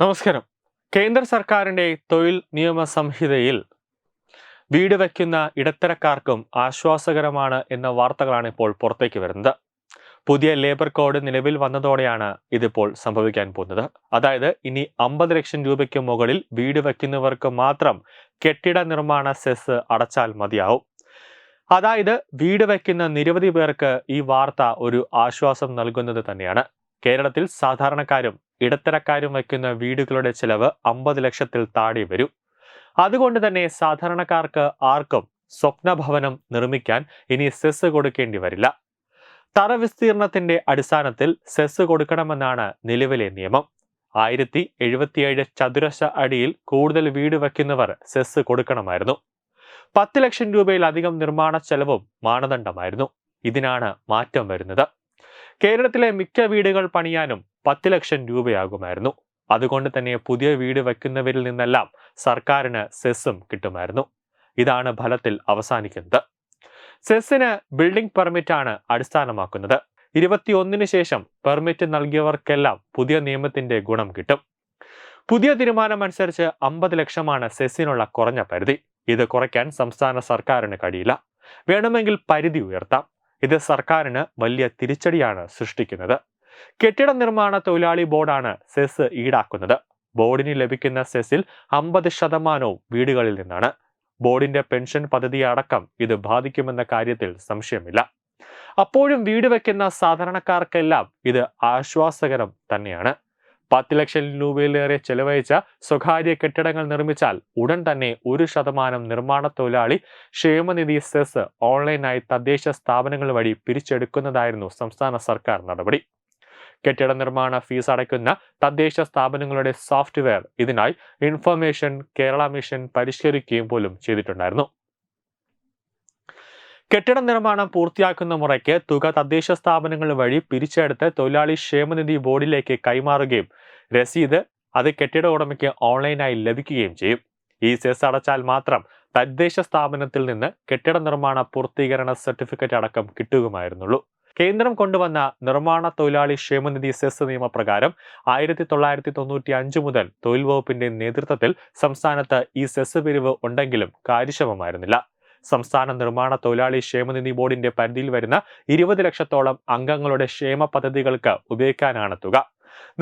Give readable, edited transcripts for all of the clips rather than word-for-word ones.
നമസ്കാരം. കേന്ദ്ര സർക്കാരിന്റെ തൊഴിൽ നിയമ സംഹിതയിൽ വീട് വയ്ക്കുന്ന ഇടത്തരക്കാർക്കും ആശ്വാസകരമാണ് എന്ന വാർത്തകളാണ് ഇപ്പോൾ പുറത്തേക്ക് വരുന്നത്. പുതിയ ലേബർ കോഡ് നിലവിൽ വന്നതോടെയാണ് ഇതിപ്പോൾ സംഭവിക്കാൻ പോകുന്നത്. അതായത് ഇനി 50 ലക്ഷം രൂപയ്ക്ക് മുകളിൽ വീട് വയ്ക്കുന്നവർക്ക് മാത്രം കെട്ടിട നിർമ്മാണ സെസ് അടച്ചാൽ മതിയാവും. അതായത് വീട് വയ്ക്കുന്ന നിരവധി പേർക്ക് ഈ വാർത്ത ഒരു ആശ്വാസം നൽകുന്നത് തന്നെയാണ്. കേരളത്തിൽ സാധാരണക്കാരും ഇടത്തരക്കാരും വയ്ക്കുന്ന വീടുകളുടെ ചെലവ് 50 ലക്ഷത്തിൽ താഴെ വരും. അതുകൊണ്ട് തന്നെ സാധാരണക്കാർക്ക് ആർക്കും സ്വപ്നഭവനം നിർമ്മിക്കാൻ ഇനി സെസ് കൊടുക്കേണ്ടി വരില്ല. തറ വിസ്തീർണത്തിന്റെ അടിസ്ഥാനത്തിൽ സെസ് കൊടുക്കണമെന്നാണ് നിലവിലെ നിയമം. 1077 ചതുരശ്ര അടിയിൽ കൂടുതൽ വീട് വയ്ക്കുന്നവർ സെസ് കൊടുക്കണമായിരുന്നു. 10 ലക്ഷം രൂപയിലധികം നിർമ്മാണ ചെലവും മാനദണ്ഡമായിരുന്നു. ഇതിനാണ് മാറ്റം വരുന്നത്. കേരളത്തിലെ മിക്ക വീടുകൾ പണിയാനും 10 ലക്ഷം രൂപയാകുമായിരുന്നു. അതുകൊണ്ട് തന്നെ പുതിയ വീട് വയ്ക്കുന്നവരിൽ നിന്നെല്ലാം സർക്കാരിന് സെസ്സും കിട്ടുമായിരുന്നു. ഇതാണ് ഫലത്തിൽ അവസാനിക്കുന്നത്. സെസ്സിന് ബിൽഡിംഗ് പെർമിറ്റാണ് അടിസ്ഥാനമാക്കുന്നത്. 21 ശേഷം പെർമിറ്റ് നൽകിയവർക്കെല്ലാം പുതിയ നിയമത്തിന്റെ ഗുണം കിട്ടും. പുതിയ തീരുമാനം അനുസരിച്ച് 50 ലക്ഷമാണ് സെസ്സിനുള്ള കുറഞ്ഞ പരിധി. ഇത് കുറയ്ക്കാൻ സംസ്ഥാന സർക്കാരിന് കഴിയില്ല. വേണമെങ്കിൽ പരിധി ഉയർത്താം. ഇത് സർക്കാരിന് വലിയ തിരിച്ചടിയാണ് സൃഷ്ടിക്കുന്നത്. കെട്ടിട നിർമ്മാണ തൊഴിലാളി ബോർഡാണ് സെസ് ഈടാക്കുന്നത്. ബോർഡിന് ലഭിക്കുന്ന സെസ്സിൽ 50% വീടുകളിൽ നിന്നാണ്. ബോർഡിന്റെ പെൻഷൻ പദ്ധതി അടക്കം ഇത് ബാധിക്കുമെന്ന കാര്യത്തിൽ സംശയമില്ല. അപ്പോഴും വീട് വയ്ക്കുന്ന സാധാരണക്കാർക്കെല്ലാം ഇത് ആശ്വാസകരം തന്നെയാണ്. 10 ലക്ഷം രൂപയിലേറെ ചെലവഴിച്ച സ്വകാര്യ കെട്ടിടങ്ങൾ നിർമ്മിച്ചാൽ ഉടൻ തന്നെ 1% നിർമ്മാണ തൊഴിലാളി ക്ഷേമനിധി സെസ് ഓൺലൈനായി തദ്ദേശ സ്ഥാപനങ്ങൾ വഴി പിരിച്ചെടുക്കുന്നതായിരുന്നു സംസ്ഥാന സർക്കാർ നടപടി. കെട്ടിട നിർമ്മാണ ഫീസ് അടയ്ക്കുന്ന തദ്ദേശ സ്ഥാപനങ്ങളുടെ സോഫ്റ്റ്വെയർ ഇതിനായി ഇൻഫർമേഷൻ കേരള മിഷൻ പരിഷ്കരിക്കുകയും പോലും ചെയ്തിട്ടുണ്ടായിരുന്നു. കെട്ടിട നിർമ്മാണം പൂർത്തിയാക്കുന്ന മുറയ്ക്ക് തുക തദ്ദേശ സ്ഥാപനങ്ങൾ വഴി പിരിച്ചെടുത്ത് തൊഴിലാളി ക്ഷേമനിധി ബോർഡിലേക്ക് കൈമാറുകയും രസീത് അത് കെട്ടിട ഉടമയ്ക്ക് ഓൺലൈനായി ലഭിക്കുകയും ചെയ്യും. ഈ സെസ് അടച്ചാൽ മാത്രം തദ്ദേശ സ്ഥാപനത്തിൽ നിന്ന് കെട്ടിട നിർമ്മാണ പൂർത്തീകരണ സർട്ടിഫിക്കറ്റ് അടക്കം കിട്ടുകയുമായിരുന്നുള്ളൂ. കേന്ദ്രം കൊണ്ടുവന്ന നിർമ്മാണ തൊഴിലാളി ക്ഷേമനിധി സെസ് നിയമപ്രകാരം 1995 മുതൽ തൊഴിൽ വകുപ്പിന്റെ നേതൃത്വത്തിൽ സംസ്ഥാനത്ത് ഈ സെസ് പിരിവ് ഉണ്ടെങ്കിലും കാര്യക്ഷമമായിരുന്നില്ല. സംസ്ഥാന നിർമ്മാണ തൊഴിലാളി ക്ഷേമനിധി ബോർഡിന്റെ പരിധിയിൽ വരുന്ന 20 ലക്ഷത്തോളം അംഗങ്ങളുടെ ക്ഷേമ പദ്ധതികൾക്ക് ഉപയോഗിക്കാനാണ് തുക.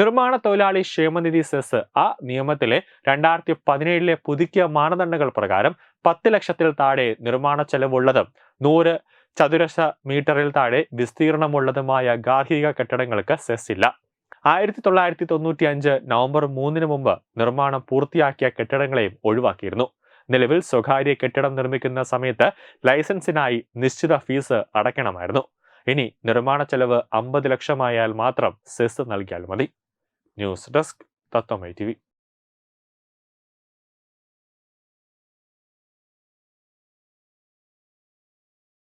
നിർമ്മാണ തൊഴിലാളി ക്ഷേമനിധി സെസ് ആ നിയമത്തിലെ 2017 പുതുക്കിയ മാനദണ്ഡങ്ങൾ പ്രകാരം 10 ലക്ഷത്തിൽ താഴെ നിർമ്മാണ ചെലവുള്ളതും 100 ചതുരശ്ര മീറ്ററിൽ താഴെ വിസ്തീർണമുള്ളതുമായ ഗാർഹിക കെട്ടിടങ്ങൾക്ക് സെസ് ഇല്ല. 1995 നവംബർ 3 മുമ്പ് നിർമ്മാണം പൂർത്തിയാക്കിയ കെട്ടിടങ്ങളെയും ഒഴിവാക്കിയിരുന്നു. നിലവിൽ സ്വകാര്യ കെട്ടിടം നിർമ്മിക്കുന്ന സമയത്ത് ലൈസൻസിനായി നിശ്ചിത ഫീസ് അടയ്ക്കണമായിരുന്നു. ഇനി നിർമ്മാണ ചെലവ് 50 ലക്ഷമായാൽ മാത്രം സെസ് നൽകിയാൽ മതി. ന്യൂസ് ഡെസ്ക് തത്വമൈ TV.